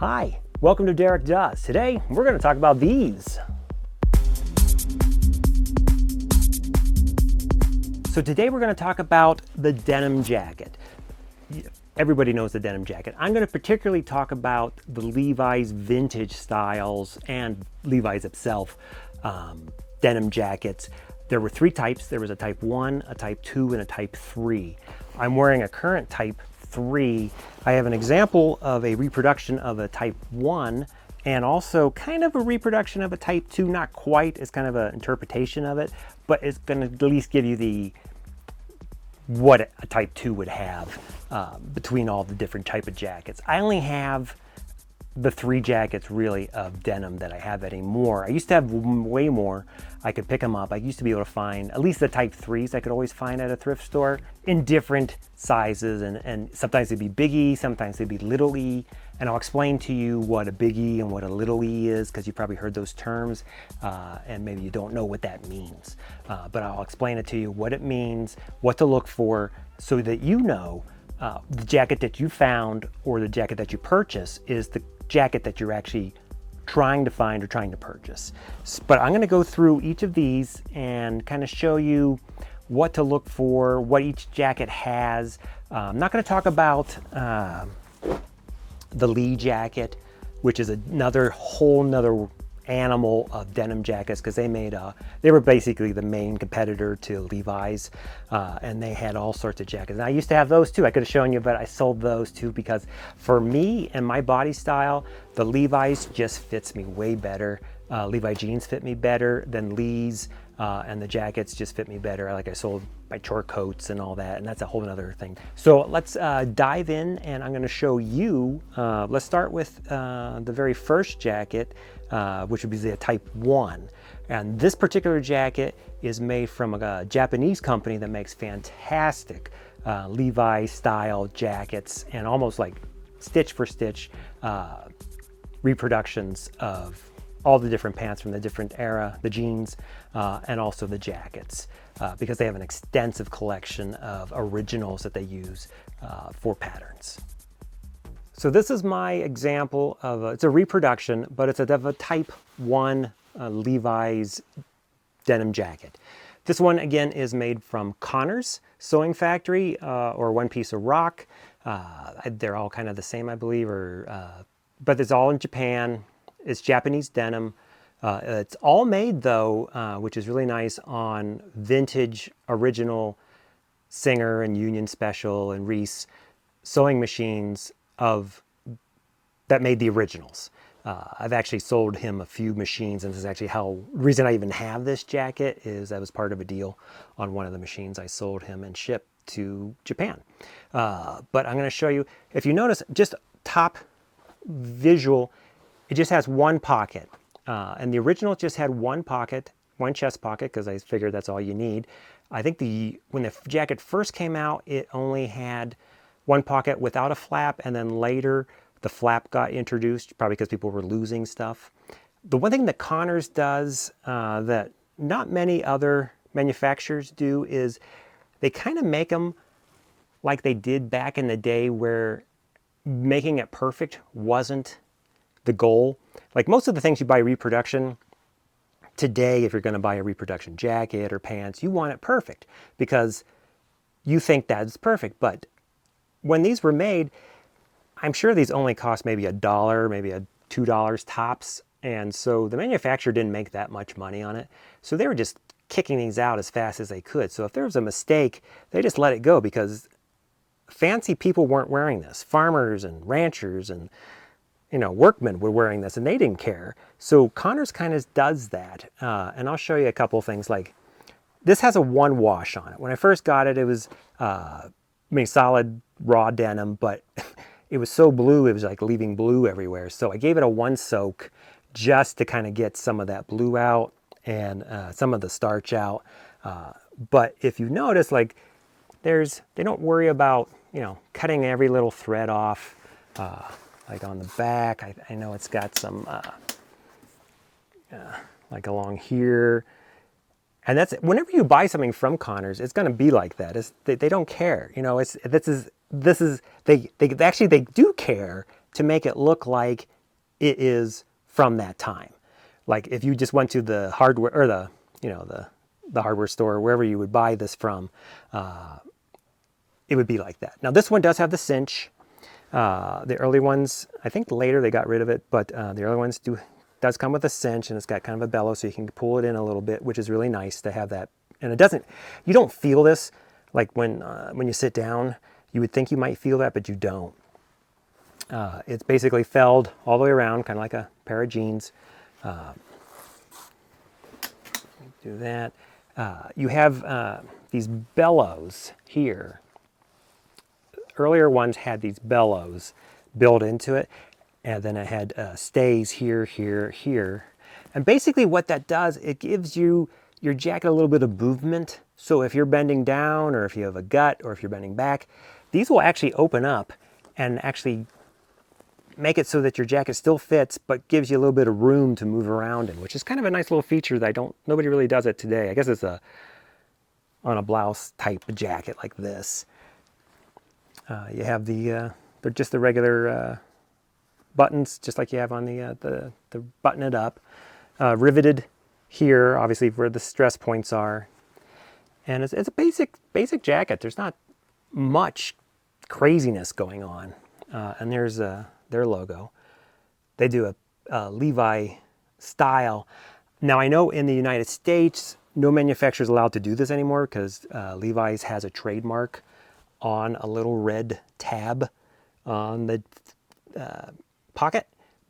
Hi, welcome to Derek Does. Today, we're going to talk about these. So today we're going to talk about the denim jacket. Everybody knows the denim jacket. I'm going to particularly talk about the Levi's vintage styles and Levi's itself denim jackets. There were three types. There was a type 1, a type 2, and a type 3. I'm wearing a current type 3. I have an example of a reproduction of a type 1 and also kind of a reproduction of a type 2, not quite, it's kind of an interpretation of it, but it's going to at least give you what a type 2 would have between all the different type of jackets. I only have the 3 jackets really of denim that I have anymore. I used to have way more. I could pick them up. I used to be able to find at least the type 3s I could always find at a thrift store in different sizes, and sometimes they'd be big E, sometimes they'd be little E, and I'll explain to you what a big E and what a little E is, because you probably heard those terms and maybe you don't know what that means, but I'll explain it to you, what it means, what to look for, so that you know the jacket that you found or the jacket that you purchase is the jacket that you're actually trying to find or trying to purchase. But I'm going to go through each of these and kind of show you what to look for, what each jacket has. I'm not going to talk about the Lee jacket, which is another whole nother animal of denim jackets, because they were basically the main competitor to Levi's, and they had all sorts of jackets. And I used to have those too. I could have shown you, but I sold those too, because for me and my body style, the Levi's just fits me way better. Levi jeans fit me better than Lee's, and the jackets just fit me better. Like I sold my short coats and all that, and that's a whole other thing. So let's dive in, and I'm going to show you. Let's start with the very first jacket, which would be the type 1. And this particular jacket is made from a Japanese company that makes fantastic Levi style jackets, and almost like stitch for stitch reproductions of all the different pants from the different era, the jeans, and also the jackets, because they have an extensive collection of originals that they use for patterns. So this is my example of it's a reproduction, but it's of a type 1 Levi's denim jacket. This one again is made from Connor's Sewing Factory, or One Piece of Rock. They're all kind of the same, I believe, but it's all in Japan. It's Japanese denim. It's all made though, which is really nice, on vintage original Singer and Union Special and Reese sewing machines that made the originals. I've actually sold him a few machines, and this is actually the reason I even have this jacket is that was part of a deal on one of the machines I sold him and shipped to Japan. But I'm going to show you, if you notice, just top visual, it just has one pocket. And the original just had one pocket, one chest pocket, because I figured that's all you need. I think when the jacket first came out, it only had one pocket without a flap, and then later the flap got introduced, probably because people were losing stuff. The one thing that Connor's does that not many other manufacturers do is they kind of make them like they did back in the day, where making it perfect wasn't the goal. Like most of the things you buy reproduction today, if you're going to buy a reproduction jacket or pants, you want it perfect because you think that's perfect. But when these were made, I'm sure these only cost maybe $1, maybe $2 tops. And so the manufacturer didn't make that much money on it. So they were just kicking these out as fast as they could. So if there was a mistake, they just let it go, because fancy people weren't wearing this. Farmers and ranchers and workmen were wearing this, and they didn't care. So Connor's kind of does that. And I'll show you a couple things. Like this has a 1 wash on it. When I first got it, it was solid raw denim, but it was so blue, it was like leaving blue everywhere. So I gave it a 1 soak just to kind of get some of that blue out and some of the starch out. But if you notice, like they don't worry about, cutting every little thread off. Like on the back, I know it's got some, like along here. And that's, whenever you buy something from Connor's, it's going to be like that. They don't care. They do care, to make it look like it is from that time. Like if you just went to the hardware or the hardware store, wherever you would buy this from, it would be like that. Now this one does have the cinch. The early ones, I think later they got rid of it, but the early ones does come with a cinch, and it's got kind of a bellow, so you can pull it in a little bit, which is really nice to have that. And it doesn't, you don't feel this like when you sit down. You would think you might feel that, but you don't. It's basically felled all the way around, kind of like a pair of jeans. Do that. You have these bellows here. Earlier ones had these bellows built into it, and then it had stays here, here, here. And basically what that does, it gives you your jacket a little bit of movement. So if you're bending down, or if you have a gut, or if you're bending back, these will actually open up and actually make it so that your jacket still fits, but gives you a little bit of room to move around in, which is kind of a nice little feature that nobody really does it today. I guess it's on a blouse type jacket like this. You have they're just the regular buttons, just like you have on the button it up, riveted here, obviously where the stress points are. And it's a basic jacket. There's not much craziness going on. And there's their logo. They do a Levi style. Now I know in the United States, no manufacturer is allowed to do this anymore because Levi's has a trademark on a little red tab on the pocket.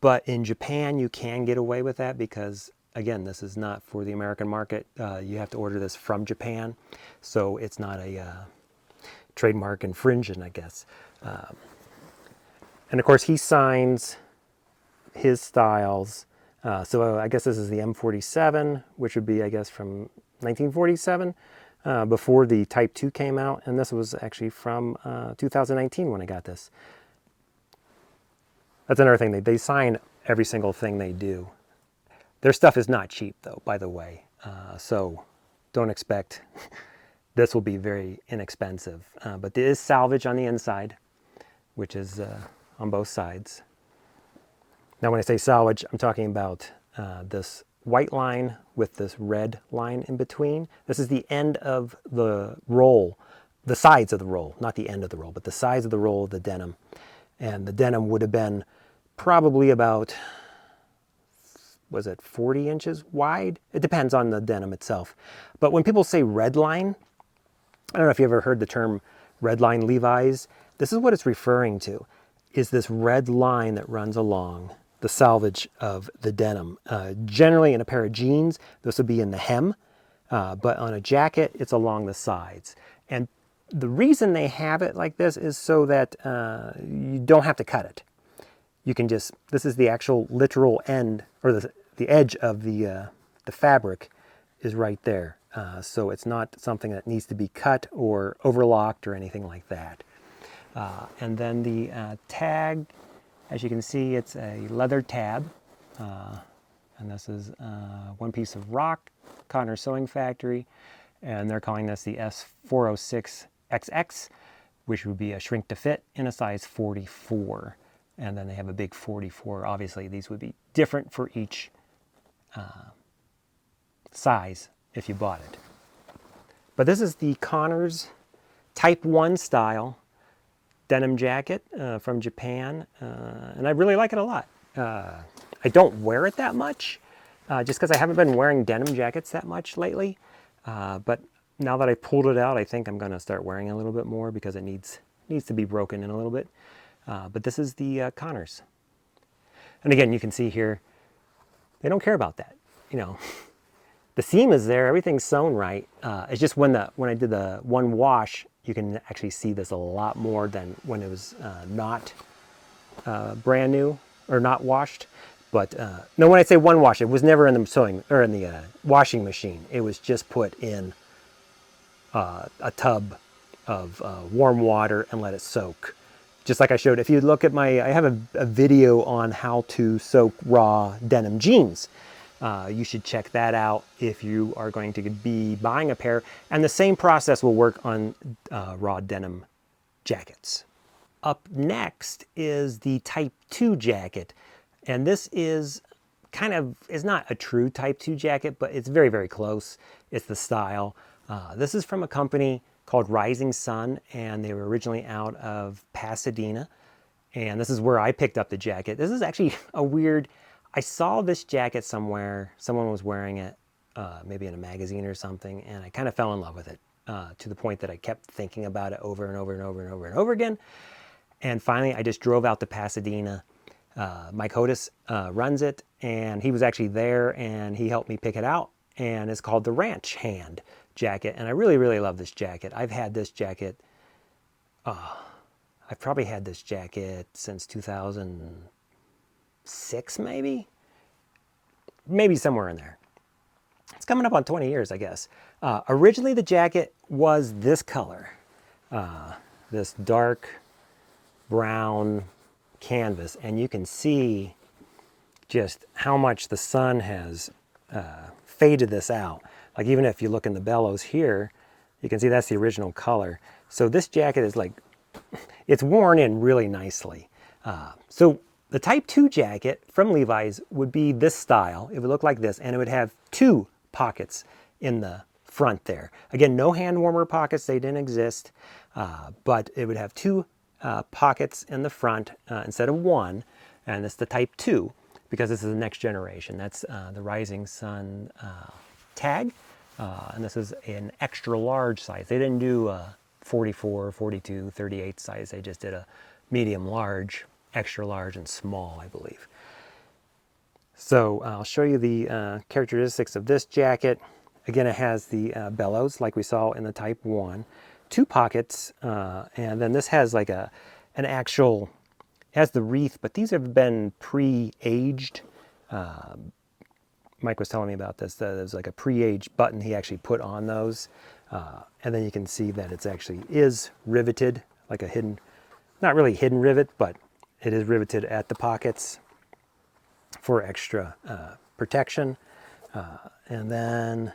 But in Japan, you can get away with that because, again, this is not for the American market. You have to order this from Japan. So it's not a trademark infringement, I guess. And of course, he signs his styles. So I guess this is the M47, which would be, I guess, from 1947, before the Type 2 came out. And this was actually from 2019 when I got this. That's another thing. They sign every single thing they do. Their stuff is not cheap, though, by the way. So don't expect this will be very inexpensive. But there is salvage on the inside, which is on both sides. Now, when I say salvage, I'm talking about this white line with this red line in between. This is the end of the roll, the sides of the roll, not the end of the roll, but the sides of the roll of the denim. And the denim would have been probably about, was it 40 inches wide? It depends on the denim itself. But when people say red line, I don't know if you ever heard the term red line Levi's. This is what it's referring to, is this red line that runs along the salvage of the denim. Generally in a pair of jeans, this would be in the hem, but on a jacket, it's along the sides. And the reason they have it like this is so that you don't have to cut it. You can just, this is the actual literal end, or the edge of the fabric is right there. So it's not something that needs to be cut or overlocked or anything like that. And then the tag, as you can see, it's a leather tab. And this is one piece of rock, Connor Sewing Factory. And they're calling this the S406XX, which would be a shrink to fit in a size 44. And then they have a big 44. Obviously, these would be different for each size if you bought it. But this is the Connor's Type 1 style denim jacket from Japan. And I really like it a lot. I don't wear it that much, just because I haven't been wearing denim jackets that much lately. But now that I pulled it out, I think I'm going to start wearing it a little bit more because it needs to be broken in a little bit. But this is the Connor's. And again, you can see here, they don't care about that. You know, the seam is there, everything's sewn right. It's just when I did the one wash, you can actually see this a lot more than when it was not brand new or not washed. But no, when I say one wash, it was never in the sewing or in the washing machine. It was just put in a tub of warm water and let it soak. Just like I showed, if you look at I have a video on how to soak raw denim jeans. You should check that out if you are going to be buying a pair. And the same process will work on raw denim jackets. Up next is the Type 2 jacket. And this is is not a true Type 2 jacket, but it's very, very close. It's the style. This is from a company called Rising Sun, and they were originally out of Pasadena. And this is where I picked up the jacket. This is actually a weird, I saw this jacket somewhere, someone was wearing it, maybe in a magazine or something, and I kind of fell in love with it to the point that I kept thinking about it over and over and over and over and over again. And finally, I just drove out to Pasadena. Mike Hodes runs it, and he was actually there, and he helped me pick it out. And it's called the Ranch Hand jacket, and I really, really love this jacket. I've had this jacket, I've probably had this jacket since 2006, maybe somewhere in there. It's coming up on 20 years, I guess. Originally, the jacket was this color, this dark brown canvas, and you can see just how much the sun has faded this out. Like even if you look in the bellows here, you can see that's the original color. So this jacket is like, it's worn in really nicely. So the Type 2 jacket from Levi's would be this style. It would look like this, and it would have 2 pockets in the front there. Again, no hand warmer pockets, they didn't exist, but it would have 2 pockets in the front instead of 1, and it's the Type 2 because this is the next generation. That's the Rising Sun tag, and this is an extra large size. They didn't do 44, 42, 38 size. They just did a medium, large, extra large, and small, I believe. So I'll show you the characteristics of this jacket. Again, it has the bellows like we saw in the Type 1, 2 pockets, and then this has like an actual, has the wreath, but these have been pre-aged. Mike was telling me about this. There's like a pre-aged button he actually put on those. And then you can see that it's actually is riveted, like a hidden, not really hidden rivet, but it is riveted at the pockets for extra protection. And then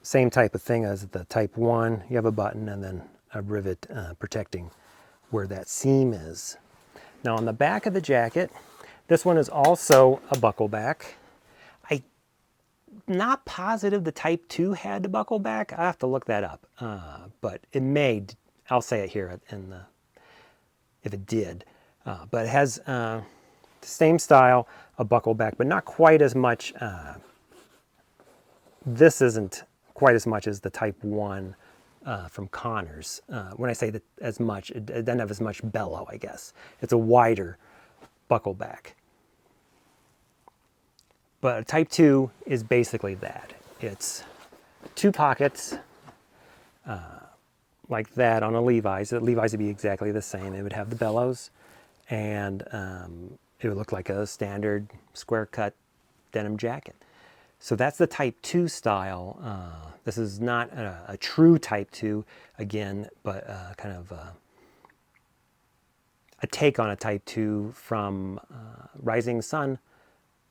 same type of thing as the Type 1. You have a button and then a rivet protecting where that seam is. Now on the back of the jacket, this one is also a buckle back. I'm not positive the Type 2 had the buckle back. I have to look that up, but it may. I'll say it here in the, if it did. But it has the same style, a buckle back, but not quite as much. This isn't quite as much as the Type 1 from Connors. When I say that as much, it doesn't have as much bellow, I guess. It's a wider buckle back. But a Type 2 is basically that. It's 2 pockets like that on a Levi's. The Levi's would be exactly the same. It would have the bellows, and it would look like a standard square cut denim jacket. So that's the Type 2 style. This is not a true Type 2, again, but kind of a take on a Type 2 from Rising Sun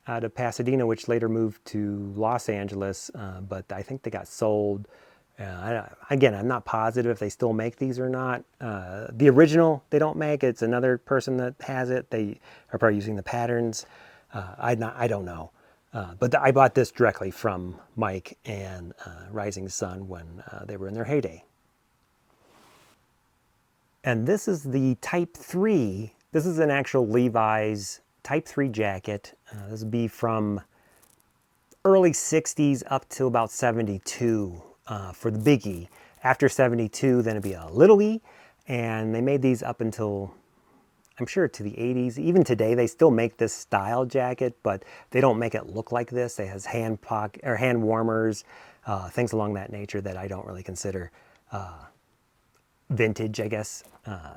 out of Pasadena, which later moved to Los Angeles, but I think they got sold. Again, I'm not positive if they still make these or not. The original they don't make. It's another person that has it. They are probably using the patterns. I don't know. But I bought this directly from Mike and Rising Sun when they were in their heyday. And this is the Type 3. This is an actual Levi's Type 3 jacket. This would be from early 60s up to about 72 for the big E. After 72, then it'd be a little E. And they made these up until, I'm sure, to the 80s. Even today, they still make this style jacket, but they don't make it look like this. It has hand warmers, things along that nature that I don't really consider vintage, I guess.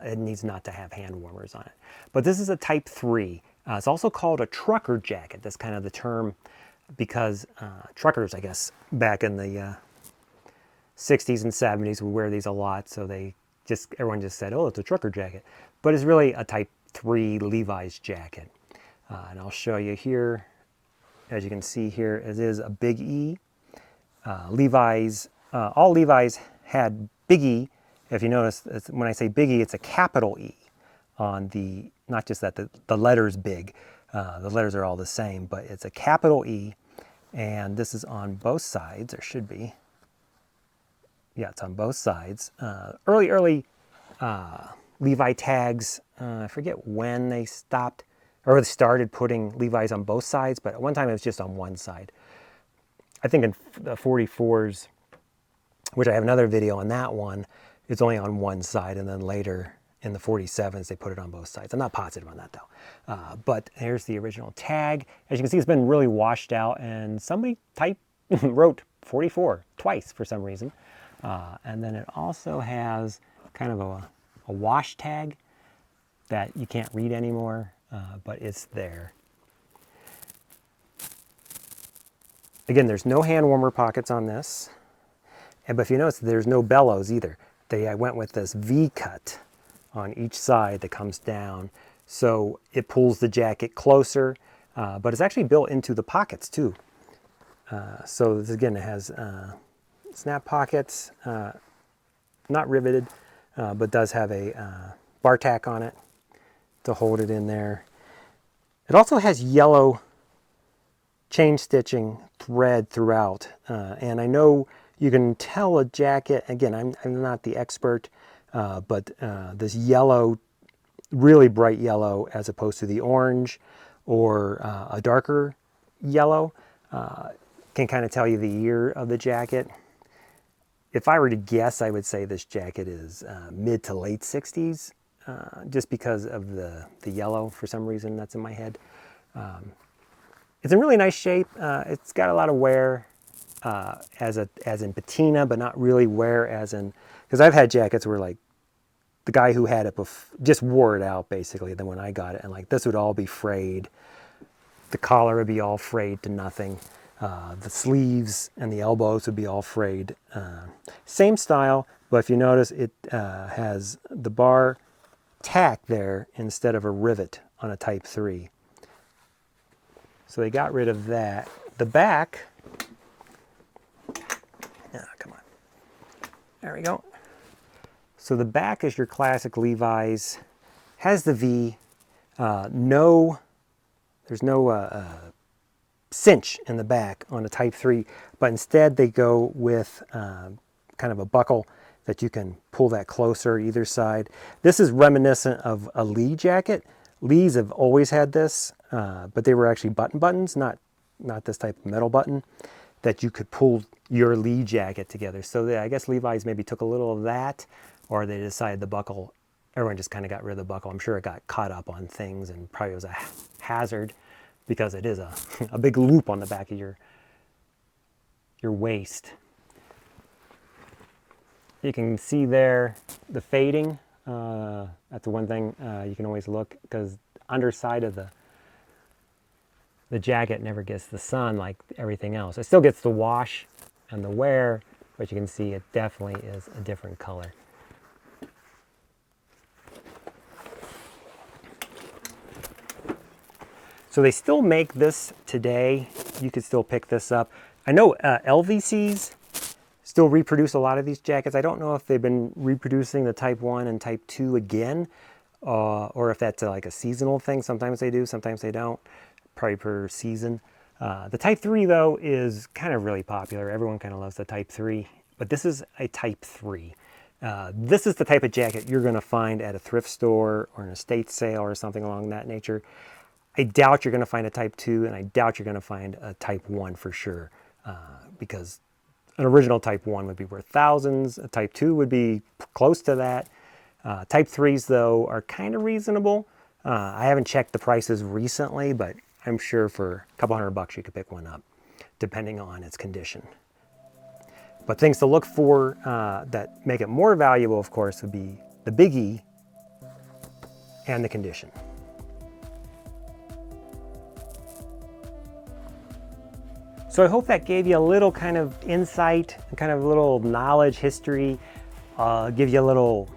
It needs not to have hand warmers on it. But this is a Type 3. It's also called a trucker jacket. That's kind of the term because truckers, I guess, back in the 60s and 70s would wear these a lot. So everyone just said, oh, it's a trucker jacket. But it's really a Type 3 Levi's jacket. And I'll show you here. As you can see here, it is a big E. Levi's, all Levi's had big E If you notice, when I say big E, it's a capital E on the, not just that the letter's big, the letters are all the same, but it's a capital E, and this is on both sides, or should be. Yeah, it's on both sides. Early Levi tags, I forget when they stopped, or they started putting Levi's on both sides, but at one time it was just on one side. I think in the 44s, which I have another video on that one, it's only on one side, and then later in the 47s they put it on both sides. I'm not positive on that though. But here's the original tag. As you can see, it's been really washed out, and somebody wrote 44 twice for some reason. And then it also has kind of a wash tag that you can't read anymore, but it's there. Again, there's no hand warmer pockets on this. But if you notice, there's no bellows either. I went with this V cut on each side that comes down, so it pulls the jacket closer, but it's actually built into the pockets too. So this, again, it has snap pockets, not riveted, but does have a bar tack on it to hold it in there. It also has yellow chain stitching thread throughout, and I know you can tell a jacket, again, I'm not the expert, but this yellow, really bright yellow, as opposed to the orange or a darker yellow, can kind of tell you the year of the jacket. If I were to guess, I would say this jacket is mid to late 60s, just because of the yellow, for some reason that's in my head. It's in really nice shape. It's got a lot of wear as in patina, but not really wear as in, because I've had jackets where like the guy who had it just wore it out basically. Then when I got it, and like this would all be frayed. The collar would be all frayed to nothing. The sleeves and the elbows would be all frayed. Same style, but if you notice, it has the bar tack there instead of a rivet on a Type 3. So they got rid of that. The back, come on, there we go. So the back is your classic Levi's, has the V, there's no cinch in the back on a Type 3, but instead they go with kind of a buckle that you can pull that closer either side. This is reminiscent of a Lee jacket. Lees have always had this, but they were actually buttons, not this type of metal button, that you could pull your Lee jacket together. So I guess Levi's maybe took a little of that, or they decided the buckle, everyone just kind of got rid of the buckle. I'm sure it got caught up on things and probably was a hazard, because it is a big loop on the back of your waist. You can see there the fading. That's the one thing you can always look, because underside of the jacket never gets the sun like everything else. It still gets the wash and the wear, but you can see it definitely is a different color. So they still make this today. You could still pick this up. I know LVCs still reproduce a lot of these jackets. I don't know if they've been reproducing the Type 1 and Type 2 again, or if that's like a seasonal thing. Sometimes they do, sometimes they don't, probably per season. The Type 3 though is kind of really popular. Everyone kind of loves the Type 3, but this is a Type 3. This is the type of jacket you're gonna find at a thrift store or an estate sale or something along that nature. I doubt you're going to find a Type 2, and I doubt you're going to find a Type 1 for sure, because an original Type 1 would be worth thousands. A Type 2 would be close to that. Type 3s, though, are kind of reasonable. I haven't checked the prices recently, but I'm sure for a couple $100 you could pick one up, depending on its condition. But things to look for that make it more valuable, of course, would be the big E and the condition. So I hope that gave you a little kind of insight and kind of a little knowledge, history, give you a little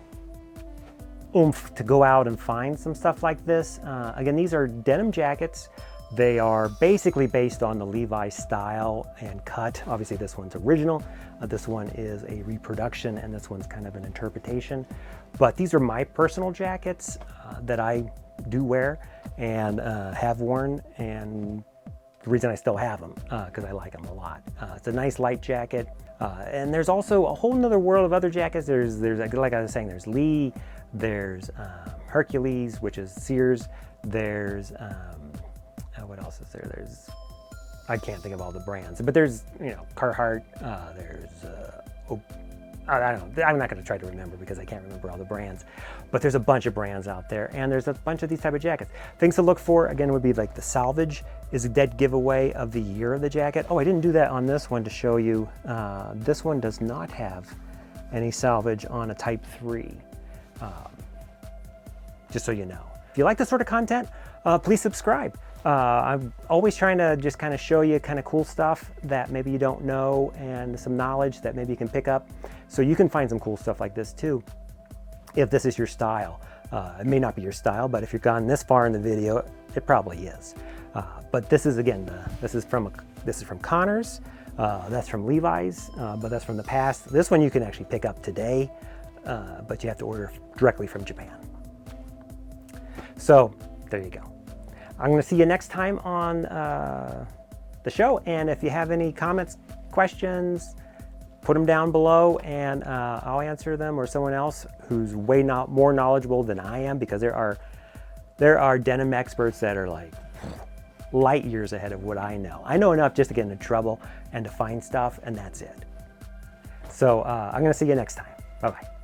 oomph to go out and find some stuff like this. Again, these are denim jackets They are basically based on the Levi style and cut. Obviously this one's original, this one is a reproduction, and this one's kind of an interpretation. But these are my personal jackets that I do wear and have worn, and the reason I still have them, because I like them a lot. It's a nice light jacket. And there's also a whole nother world of other jackets. There's like I was saying, there's Lee, there's Hercules, which is Sears. There's, what else is there? There's, I can't think of all the brands, but there's, you know, Carhartt, there's, I don't know, I'm not going to try to remember because I can't remember all the brands, but there's a bunch of brands out there, and there's a bunch of these type of jackets. Things to look for, again, would be like the salvage is a dead giveaway of the year of the jacket. Oh, I didn't do that on this one to show you. This one does not have any salvage on a Type 3, just so you know. If you like this sort of content, please subscribe. I'm always trying to just kind of show you kind of cool stuff that maybe you don't know, and some knowledge that maybe you can pick up. So you can find some cool stuff like this too, if this is your style. It may not be your style, but if you've gone this far in the video, it probably is. But this is, again, this is from Connors. That's from Levi's, but that's from the past. This one you can actually pick up today, but you have to order directly from Japan. So there you go. I'm going to see you next time on the show, and if you have any comments, questions, put them down below, and I'll answer them, or someone else who's way more knowledgeable than I am, because there are denim experts that are like light years ahead of what I know. I know enough just to get into trouble and to find stuff, and that's it. So I'm going to see you next time. Bye-bye.